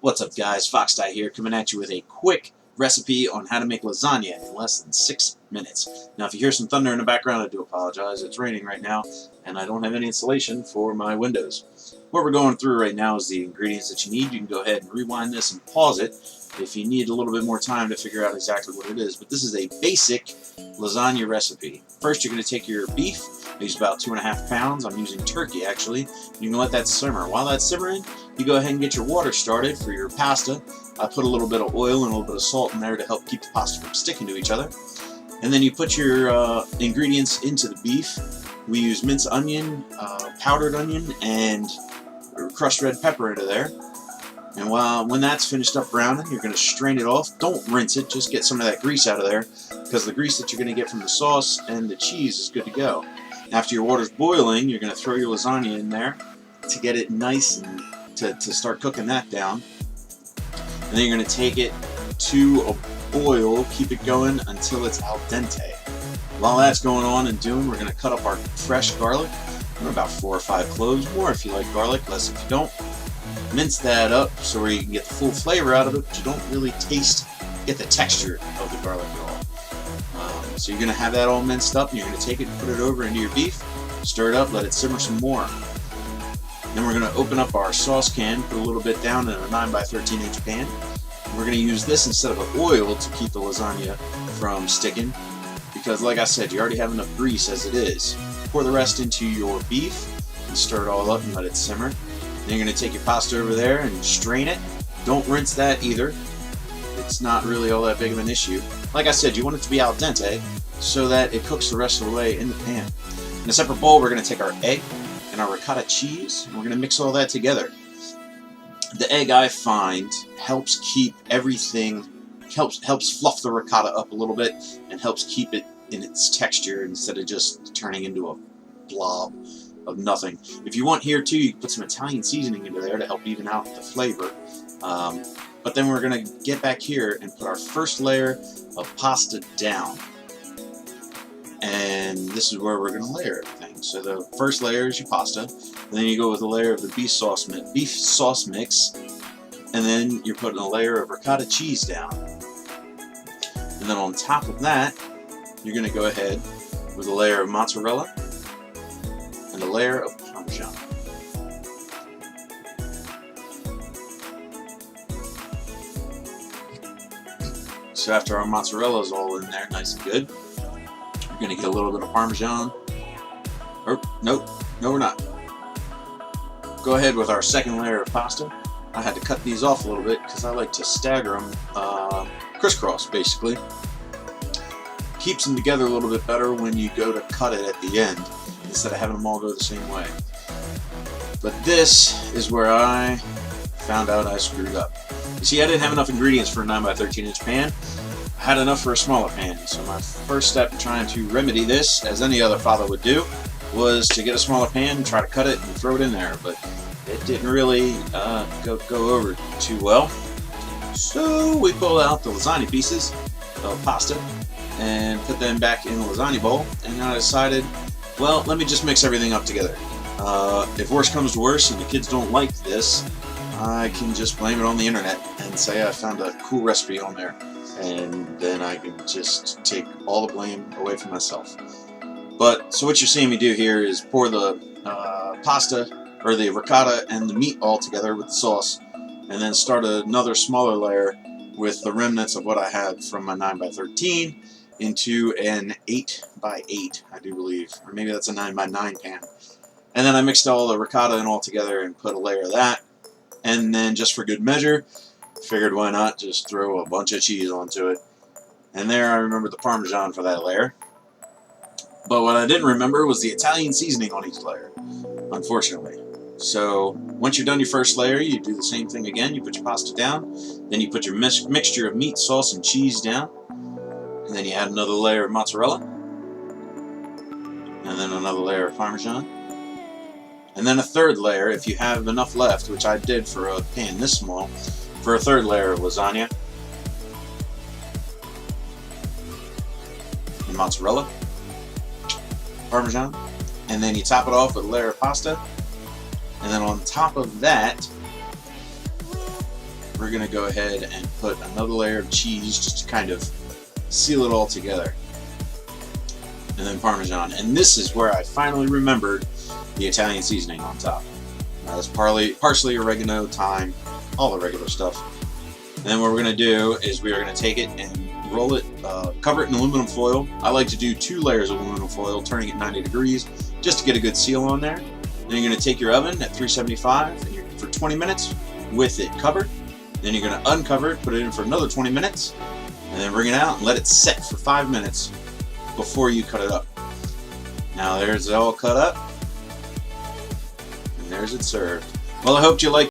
What's up, guys? Fox Die here, coming at you with a quick recipe on how to make lasagna in less than 6 minutes. Now, if you hear some thunder in the background, I do apologize. It's raining right now, and I don't have any insulation for my windows. What we're going through right now is the ingredients that you need. You can go ahead and rewind this and pause it if you need a little bit more time to figure out exactly what it is. But this is a basic lasagna recipe. First, you're going to take your beef. I use about 2.5 pounds. I'm using turkey, actually. You can let that simmer. While that's simmering, you go ahead and get your water started for your pasta. I put a little bit of oil and a little bit of salt in there to help keep the pasta from sticking to each other. And then you put your ingredients into the beef. We use minced onion, powdered onion, and crushed red pepper into there. And when that's finished up browning, you're going to strain it off. Don't rinse it, just get some of that grease out of there, because the grease that you're going to get from the sauce and the cheese is good to go. After your water's boiling, you're going to throw your lasagna in there to get it nice and to start cooking that down. And then you're going to take it to a boil, keep it going until it's al dente. While that's going on and doing, we're going to cut up our fresh garlic. About 4 or 5 cloves, more if you like garlic, less if you don't. Mince that up so where you can get the full flavor out of it, but you don't really get the texture of the garlic at all. So you're going to have that all minced up, and you're going to take it and put it over into your beef, stir it up, let it simmer some more. Then we're going to open up our sauce can, put a little bit down in a 9x13 inch pan. We're going to use this instead of oil to keep the lasagna from sticking, because like I said, you already have enough grease as it is. Pour the rest into your beef and stir it all up and let it simmer. Then you're going to take your pasta over there and strain it. Don't rinse that either. It's not really all that big of an issue. Like I said, you want it to be al dente so that it cooks the rest of the way in the pan. In a separate bowl, we're going to take our egg and our ricotta cheese, and we're going to mix all that together. The egg, I find, helps keep everything, helps fluff the ricotta up a little bit and helps keep it in its texture instead of just turning into a blob of nothing. If you want here too, you can put some Italian seasoning into there to help even out the flavor. But then we're going to get back here and put our first layer of pasta down. And this is where we're going to layer everything. So the first layer is your pasta, and then you go with a layer of the beef sauce mix, and then you're putting a layer of ricotta cheese down. And then on top of that, you're going to go ahead with a layer of mozzarella and a layer of Parmesan. So after our mozzarella is all in there nice and good, we're going to get a little bit of Parmesan. Or, no we're not. Go ahead with our second layer of pasta. I had to cut these off a little bit because I like to stagger them crisscross, basically. Keeps them together a little bit better when you go to cut it at the end instead of having them all go the same way. But this is where I found out I screwed up. You see, I didn't have enough ingredients for a 9x13 inch pan. I had enough for a smaller pan. So my first step in trying to remedy this, as any other father would do, was to get a smaller pan and try to cut it and throw it in there. But it didn't really go over too well. So we pulled out the lasagna pieces of pasta and put them back in the lasagna bowl, and I decided, well, let me just mix everything up together. If worse comes to worse and the kids don't like this, I can just blame it on the internet and say I found a cool recipe on there, and then I can just take all the blame away from myself. But so what you're seeing me do here is pour the pasta or the ricotta and the meat all together with the sauce, and then start another smaller layer with the remnants of what I had from my 9x13 into an 8x8, I do believe, or maybe that's a 9x9 pan. And then I mixed all the ricotta and all together and put a layer of that. And then, just for good measure, figured why not just throw a bunch of cheese onto it. And there I remembered the Parmesan for that layer. But what I didn't remember was the Italian seasoning on each layer, unfortunately. So once you're done your first layer, you do the same thing again. You put your pasta down, then you put your mixture of meat, sauce, and cheese down, and then you add another layer of mozzarella, and then another layer of Parmesan, and then a third layer, if you have enough left, which I did for a pan this small, for a third layer of lasagna, and mozzarella, Parmesan, and then you top it off with a layer of pasta, and then on top of that, we're going to go ahead and put another layer of cheese just to kind of seal it all together. And then Parmesan. And this is where I finally remembered the Italian seasoning on top. Now that's parsley, oregano, thyme, all the regular stuff. And then what we're going to do is we are going to take it and roll it, cover it in aluminum foil. I like to do 2 layers of aluminum foil, turning it 90 degrees, just to get a good seal on there. Then you're going to take your oven at 375 and for 20 minutes with it covered. Then you're going to uncover it, put it in for another 20 minutes, and then bring it out and let it set for 5 minutes before you cut it up. Now there's it all cut up, and there's it served. Well, I hope you liked